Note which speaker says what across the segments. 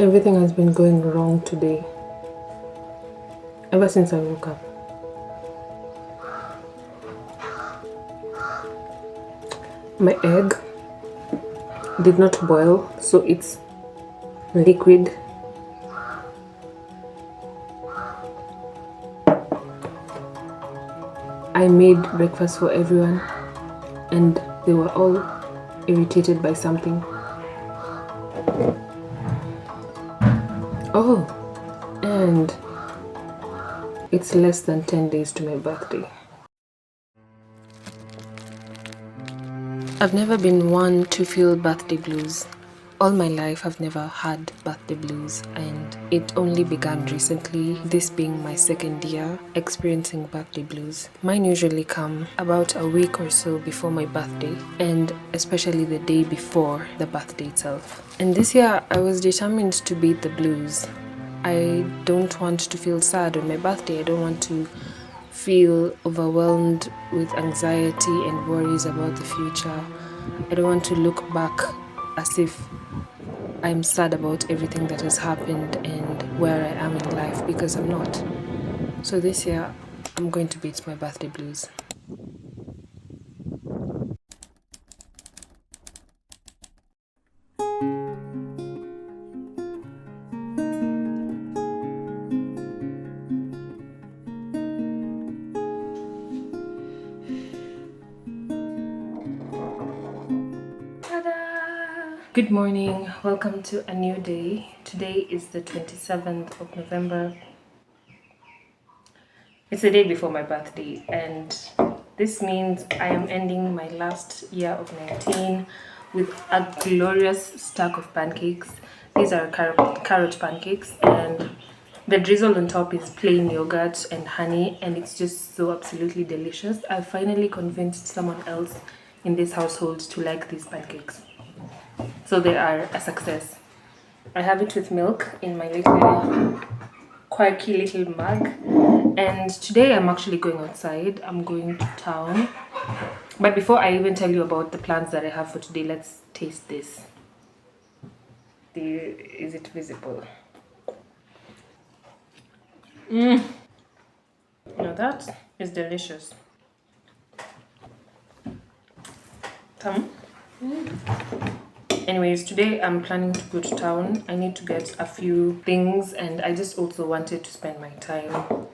Speaker 1: Everything has been going wrong today, ever since I woke up. My egg did not boil, so it's liquid. I made breakfast for everyone, and they were all irritated by something. Oh, and it's less than 10 days to my birthday. I've never been one to feel birthday blues. All my life I've never had birthday blues, and it only began recently, this being my second year experiencing birthday blues. Mine usually come about a week or so before my birthday, and especially the day before the birthday itself. And this year I was determined to beat the blues. I don't want to feel sad on my birthday. I don't want to feel overwhelmed with anxiety and worries about the future. I don't want to look back as if I'm sad about everything that has happened and where I am in life, because I'm not. So this year, I'm going to beat my birthday blues. Good morning, welcome to a new day. Today is the 27th of November. It's the day before my birthday, and this means I am ending my last year of 19 with a glorious stack of pancakes. These are carrot pancakes, and the drizzle on top is plain yogurt and honey, and it's just so absolutely delicious. I finally convinced someone else in this household to like these pancakes. So they are a success. I have it with milk in my little quirky little mug, and today I'm actually going outside. I'm going to town. But before I even tell you about the plans that I have for today, let's taste this. Is it visible? Now that is delicious. Come. Anyways, today I'm planning to go to town. I need to get a few things, and I just also wanted to spend my time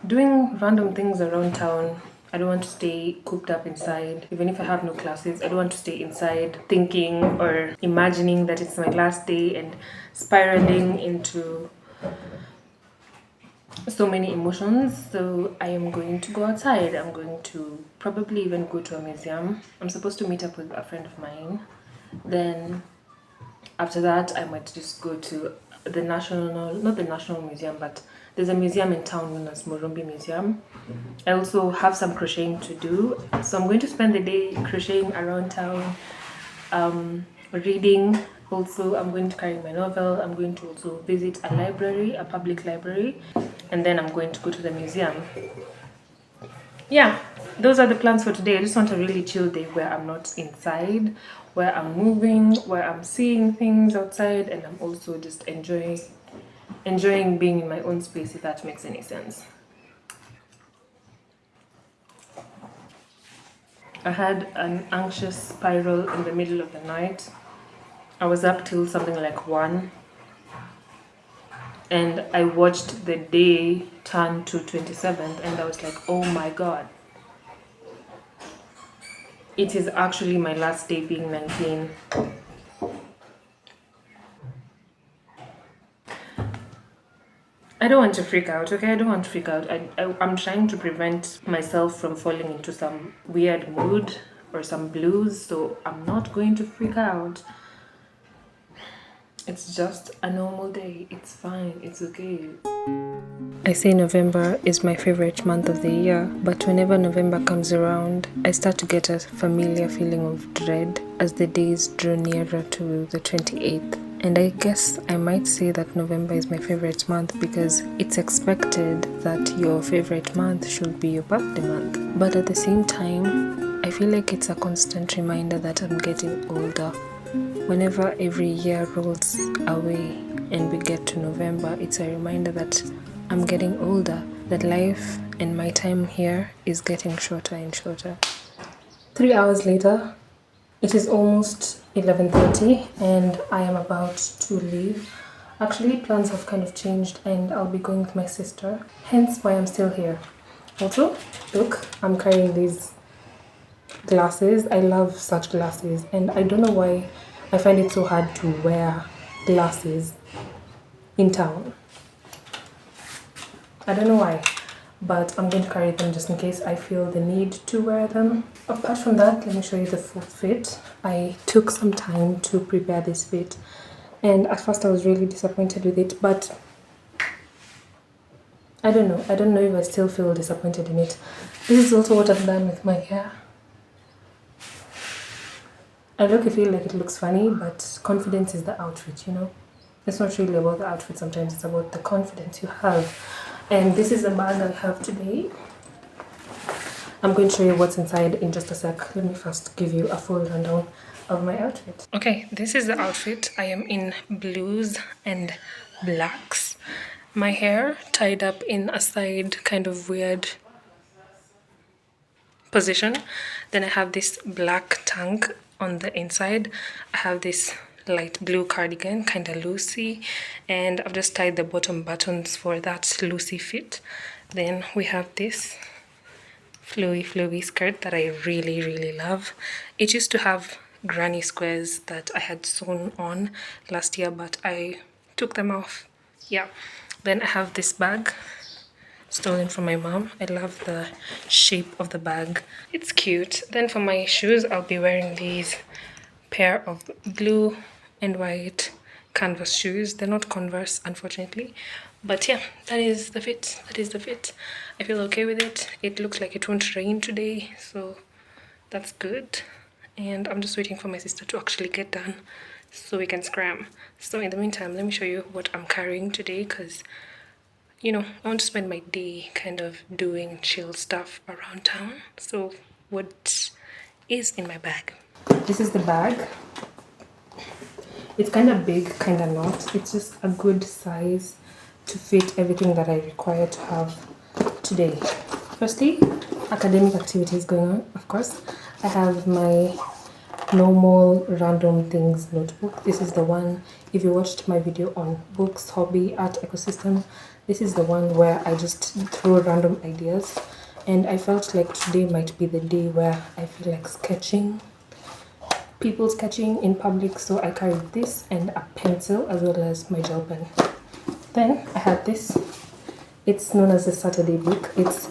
Speaker 1: doing random things around town. I don't want to stay cooped up inside. Even if I have no classes, I don't want to stay inside thinking or imagining that it's my last day and spiraling into so many emotions. So I am going to go outside. I'm going to probably even go to a museum. I'm supposed to meet up with a friend of mine. Then after that, I might just go to the not the National Museum, but there's a museum in town known as Morumbi Museum. I also have some crocheting to do, so I'm going to spend the day crocheting around town, reading. Also, I'm going to carry my novel. I'm going to also visit a library, a public library, and then I'm going to go to the museum. Yeah, those are the plans for today. I just want a really chill day where I'm not inside, where I'm moving, where I'm seeing things outside, and I'm also just enjoying being in my own space, if that makes any sense. I had an anxious spiral in the middle of the night. I was up till something like 1, and I watched the day turn to 27th, and I was like, oh my god. It is actually my last day being 19. I don't want to freak out, okay? I don't want to freak out. I'm trying to prevent myself from falling into some weird mood or some blues, so I'm not going to freak out. It's just a normal day. It's fine. It's okay. I say November is my favorite month of the year, but whenever November comes around, I start to get a familiar feeling of dread as the days draw nearer to the 28th. And I guess I might say that November is my favorite month because it's expected that your favorite month should be your birthday month. But at the same time, I feel like it's a constant reminder that I'm getting older. Whenever every year rolls away, and we get to November, it's a reminder that I'm getting older, that life and my time here is getting shorter and shorter. 3 hours later, it is almost 11:30 and I am about to leave. Actually, plans have kind of changed and I'll be going with my sister, hence why I'm still here. Also, look, I'm carrying these glasses. I love such glasses and I don't know why I find it so hard to wear glasses in town. I don't know why, but I'm going to carry them just in case I feel the need to wear them. Apart from that, let me show you the full fit. I took some time to prepare this fit and at first I was really disappointed with it, but I don't know if I still feel disappointed in it. This is also what I've done with my hair. I feel like it looks funny, but confidence is the outfit, you know. It's not really about the outfit sometimes, it's about the confidence you have. And this is the bag I have today. I'm going to show you what's inside in just a sec. Let me first give you a full rundown of my outfit. Okay, this is the outfit. I am in blues and blacks. My hair tied up in a side kind of weird position. Then I have this black tank on the inside. I have this light blue cardigan, kind of loosey, and I've just tied the bottom buttons for that loosey fit. Then we have this flowy skirt that I really love. It used to have granny squares that I had sewn on last year, but I took them off. Yeah. Then I have this bag stolen from my mom. I love the shape of the bag. It's cute. Then for my shoes, I'll be wearing these pair of blue and white canvas shoes. They're not Converse, unfortunately, but yeah, that is the fit. I feel okay with it. It looks like it won't rain today, so that's good. And I'm just waiting for my sister to actually get done so we can scram. So in the meantime, let me show you what I'm carrying today, because you know, I want to spend my day kind of doing chill stuff around town. So what is in my bag? This is the bag. It's kind of big, kind of not. It's just a good size to fit everything that I require to have today. Firstly, academic activities going on, of course. I have my normal random things notebook. This is the one, if you watched my video on books, hobby, art, ecosystem, this is the one where I just throw random ideas, and I felt like today might be the day where I feel like people sketching in public, so I carried this and a pencil as well as my gel pen. Then I had this. It's known as the Saturday book. It's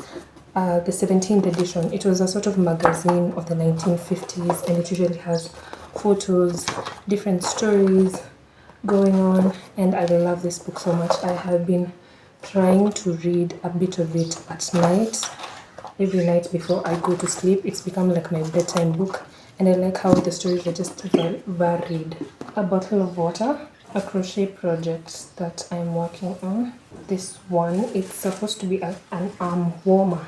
Speaker 1: the 17th edition. It was a sort of magazine of the 1950s, and it usually has photos, different stories going on, and I love this book so much. I have been trying to read a bit of it at night, every night before I go to sleep. It's become like my bedtime book, and I like how the stories are just varied. A bottle of water, a crochet project that I'm working on. This one, it's supposed to be an arm warmer,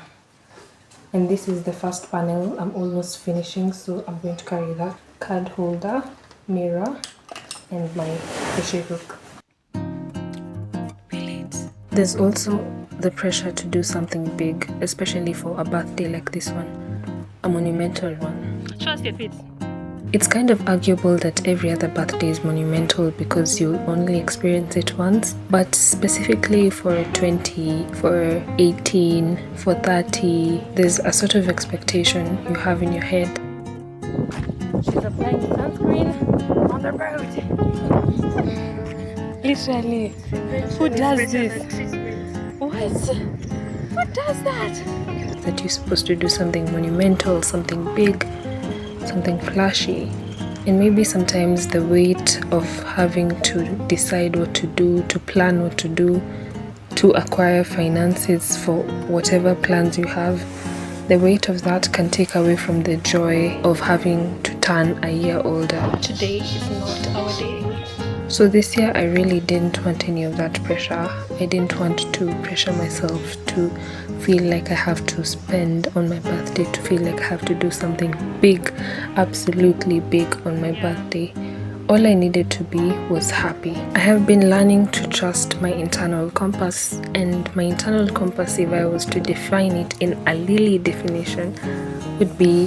Speaker 1: and this is the first panel. I'm almost finishing, so I'm going to carry that. Card holder, mirror, and my crochet hook. There's also the pressure to do something big, especially for a birthday like this one, a monumental one. Trust your feet. It's kind of arguable that every other birthday is monumental because you only experience it once, but specifically for 20, for 18, for 30, there's a sort of expectation you have in your head. She's applying sunscreen on the road. Literally, who does this? What does that? That you're supposed to do something monumental, something big, something flashy. And maybe sometimes the weight of having to decide what to do, to plan what to do, to acquire finances for whatever plans you have, the weight of that can take away from the joy of having to turn a year older. Today is not our day. So this year I really didn't want any of that pressure. I didn't want to pressure myself to feel like I have to spend on my birthday, to feel like I have to do something big, absolutely big on my birthday. All I needed to be was happy. I have been learning to trust my internal compass, and my internal compass, if I was to define it in a Lily definition, would be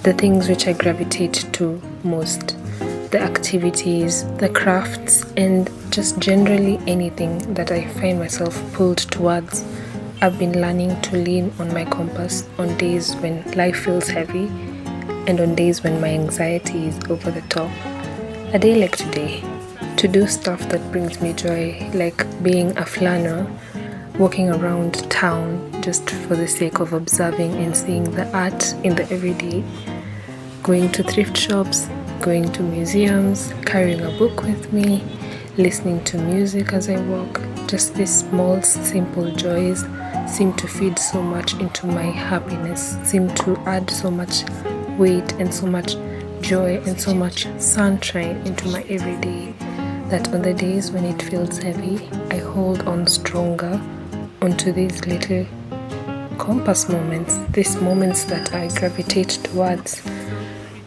Speaker 1: the things which I gravitate to most. The activities, the crafts, and just generally anything that I find myself pulled towards. I've been learning to lean on my compass on days when life feels heavy and on days when my anxiety is over the top. A day like today, to do stuff that brings me joy, like being a flanner, walking around town just for the sake of observing and seeing the art in the everyday, going to thrift shops, going to museums, carrying a book with me, listening to music as I walk. Just these small, simple joys seem to feed so much into my happiness, seem to add so much weight and so much joy and so much sunshine into my everyday that on the days when it feels heavy, I hold on stronger onto these little compass moments, these moments that I gravitate towards.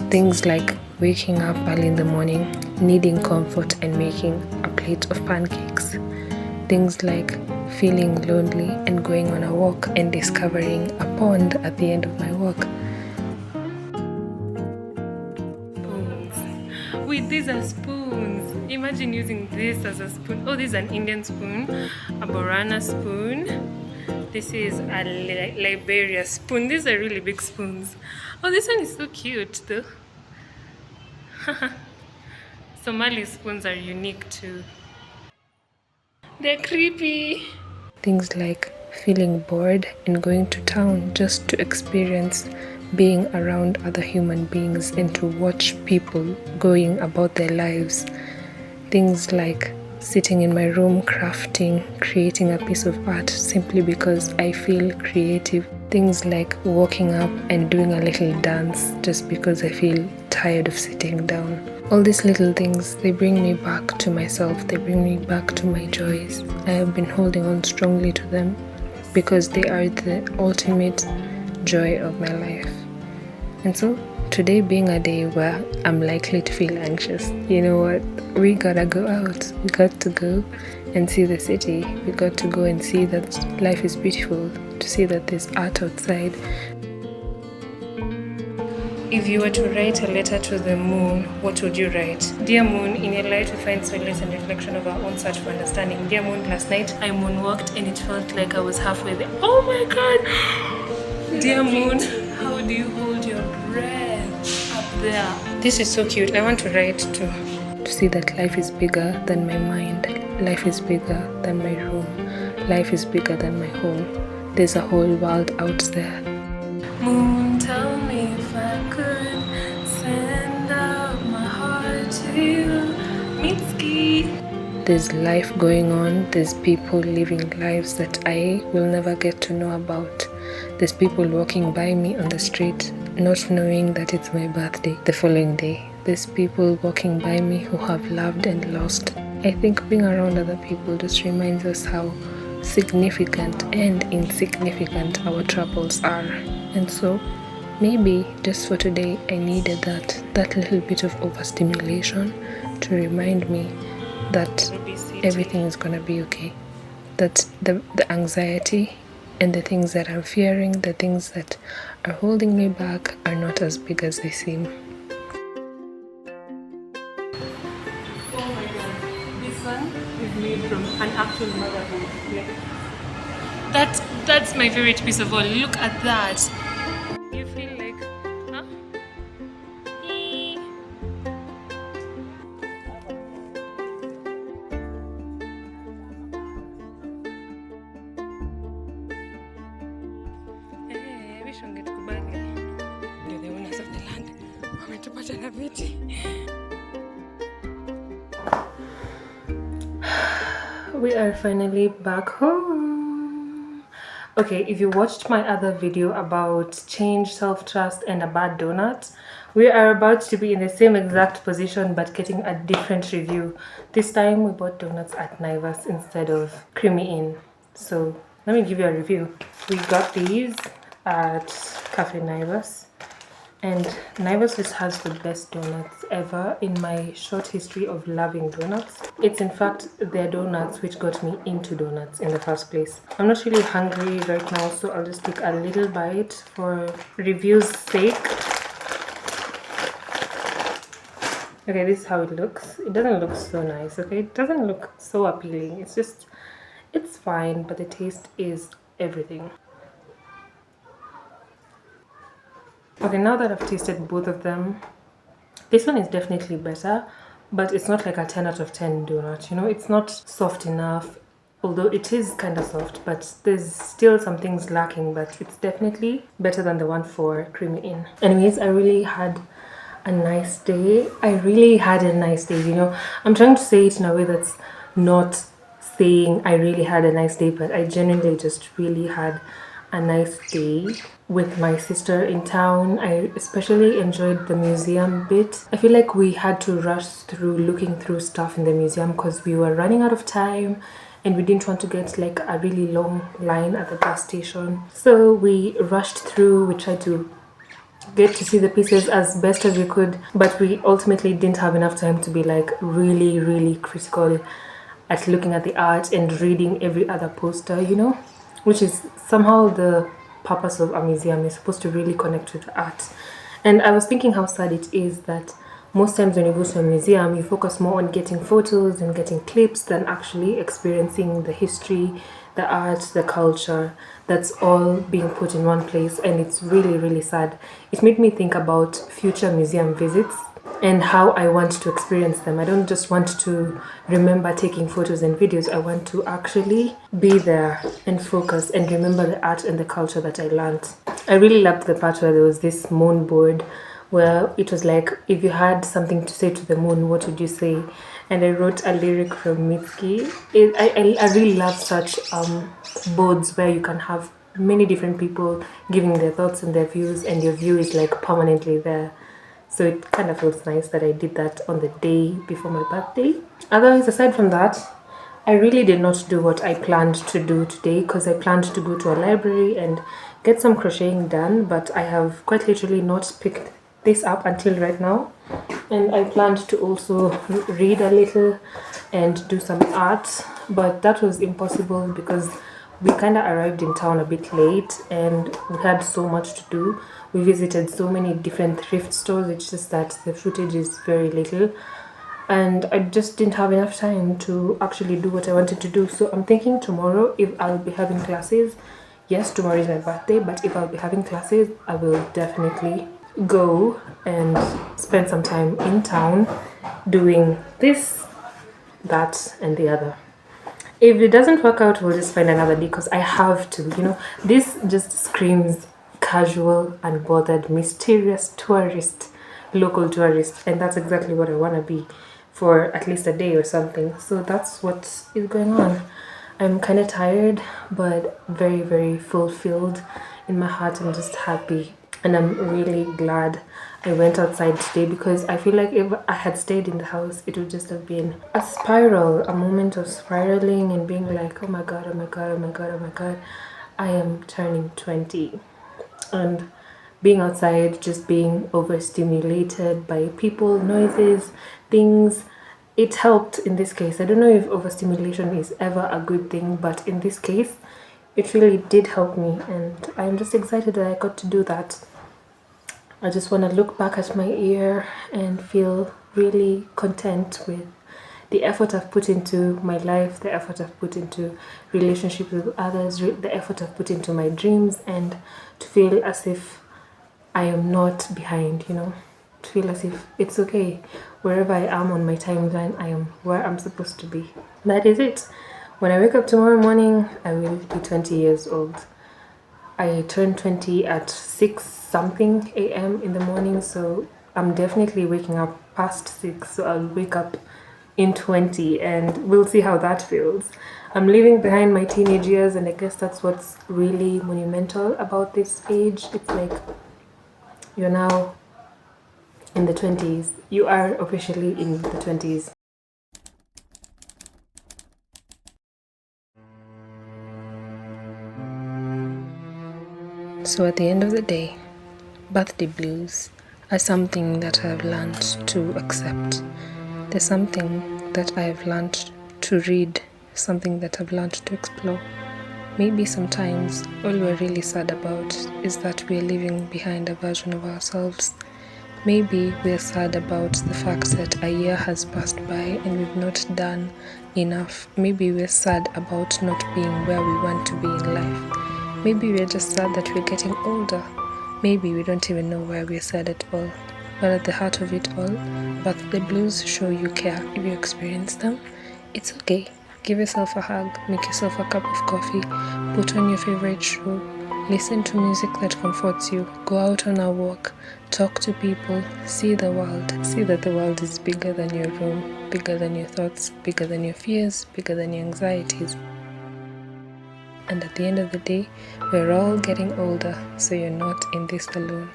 Speaker 1: Things like waking up early in the morning, needing comfort and making a plate of pancakes. Things like feeling lonely and going on a walk and discovering a pond at the end of my walk. Spoons. Wait, these are spoons. Imagine using this as a spoon. Oh, this is an Indian spoon, a Borana spoon. This is a Liberia spoon. These are really big spoons. Oh, this one is so cute though. Somali spoons are unique too. They're creepy. Things like feeling bored and going to town just to experience being around other human beings and to watch people going about their lives. Things like sitting in my room crafting, creating a piece of art simply because I feel creative. Things like walking up and doing a little dance just because I feel tired of sitting down. All these little things, they bring me back to myself, they bring me back to my joys. I have been holding on strongly to them because they are the ultimate joy of my life. And so, today being a day where I'm likely to feel anxious, you know what? We gotta go out. We got to go and see the city. We got to go and see that life is beautiful, to see that there's art outside. If you were to write a letter to the moon, what would you write? Dear moon, in your light we find solace and reflection of our own search for understanding. Dear moon, last night I moonwalked and it felt like I was halfway there. Oh my god! Dear moon, how do you hold your breath up there? This is so cute. I want to write to see that life is bigger than my mind. Life is bigger than my room. Life is bigger than my home. There's a whole world out there. Moon, tell me if I could send out my heart to you, Mitski. There's life going on. There's people living lives that I will never get to know about. There's people walking by me on the street, not knowing that it's my birthday the following day. There's people walking by me who have loved and lost. I think being around other people just reminds us how significant and insignificant our troubles are. And so maybe just for today I needed that little bit of overstimulation to remind me that everything is gonna be okay. That the anxiety and the things that I'm fearing, the things that are holding me back are not as big as they seem. Oh my god, this one is made from an actual motherhood. That's my favorite piece of all. Look at that. You feel like, huh? Hey, I wish wangetukubali. Ndio the owners of the land. Wametupata na viti. We are finally back home. Okay, if you watched my other video about change, self-trust, and a bad donut, we are about to be in the same exact position but getting a different review. This time we bought donuts at Naivas instead of Creamy Inn. So let me give you a review. We got these at Cafe Naivas. And Naivas just has the best donuts ever in my short history of loving donuts. It's in fact their donuts which got me into donuts in the first place. I'm not really hungry right now, so I'll just take a little bite for review's sake. Okay, this is how it looks. It doesn't look so nice, okay? It doesn't look so appealing. It's fine, but the taste is everything. Okay, now that I've tasted both of them, this one is definitely better, but it's not like a 10 out of 10 donut, you know? It's not soft enough, although it is kind of soft, but there's still some things lacking, but it's definitely better than the one for Creamy Inn. Anyways, I really had a nice day. I really had a nice day, you know? I'm trying to say it in a way that's not saying I really had a nice day, but I genuinely just really had a nice day with my sister in town. I especially enjoyed the museum bit. I feel like we had to rush through looking through stuff in the museum because we were running out of time and we didn't want to get like a really long line at the bus station. So we rushed through, we tried to get to see the pieces as best as we could, but we ultimately didn't have enough time to be like really critical at looking at the art and reading every other poster, you know, which is somehow the purpose of a museum. Is supposed to really connect with the art. And I was thinking how sad it is that most times when you go to a museum, you focus more on getting photos and getting clips than actually experiencing the history, the art, the culture that's all being put in one place. And it's really sad. It made me think about future museum visits and how I want to experience them. I don't just want to remember taking photos and videos. I want to actually be there and focus and remember the art and the culture that I learned. I really loved the part where there was this moon board where it was like, if you had something to say to the moon, what would you say? And I wrote a lyric from Mitski. I really love such boards where you can have many different people giving their thoughts and their views, and your view is like permanently there. So it kind of feels nice that I did that on the day before my birthday. Otherwise, aside from that, I really did not do what I planned to do today because I planned to go to a library and get some crocheting done, but I have quite literally not picked this up until right now. And I planned to also read a little and do some art, but that was impossible because we kind of arrived in town a bit late and we had so much to do. We visited so many different thrift stores, it's just that the footage is very little and I just didn't have enough time to actually do what I wanted to do. So I'm thinking tomorrow, if I'll be having classes, yes, tomorrow is my birthday, but if I'll be having classes, I will definitely go and spend some time in town doing this, that, and the other. If it doesn't work out, we'll just find another day because I have to, you know, this just screams casual, unbothered, mysterious tourist, local tourist, and that's exactly what I want to be for at least a day or something. So that's what is going on. I'm kind of tired, but very fulfilled in my heart. I'm just happy, and I'm really glad I went outside today because I feel like if I had stayed in the house, it would just have been a spiral, a moment of spiraling and being like, oh my god, oh my god, oh my god, oh my god, I am turning 20. And being outside, just being overstimulated by people, noises, things, it helped in this case. I don't know if overstimulation is ever a good thing, but in this case, it really did help me, and I'm just excited that I got to do that. I just want to look back at my year and feel really content with the effort I've put into my life, the effort I've put into relationships with others, the effort I've put into my dreams, and to feel as if I am not behind, you know, to feel as if it's okay. Wherever I am on my timeline, I am where I'm supposed to be. That is it. When I wake up tomorrow morning, I will be 20 years old. I turned 20 at 6 something a.m. in the morning, so I'm definitely waking up past 6, so I'll wake up in 20 and we'll see how that feels. I'm leaving behind my teenage years, and I guess that's what's really monumental about this age. It's like you're now in the 20s. You are officially in the 20s. So at the end of the day, Birthday blues are something that I have learned to accept. They're something that I have learned to read, something that I've learned to explore. Maybe sometimes all we're really sad about is that we're leaving behind a version of ourselves. Maybe we're sad about the fact that a year has passed by and we've not done enough. Maybe we're sad about not being where we want to be in life. Maybe we're just sad that we're getting older. Maybe we don't even know why we're sad at all. But at the heart of it all, birthday blues show you care. If you experience them, it's okay. Give yourself a hug, make yourself a cup of coffee, put on your favorite show, listen to music that comforts you, go out on a walk, talk to people, see the world. See that the world is bigger than your room, bigger than your thoughts, bigger than your fears, bigger than your anxieties. And at the end of the day, we're all getting older, so you're not in this alone.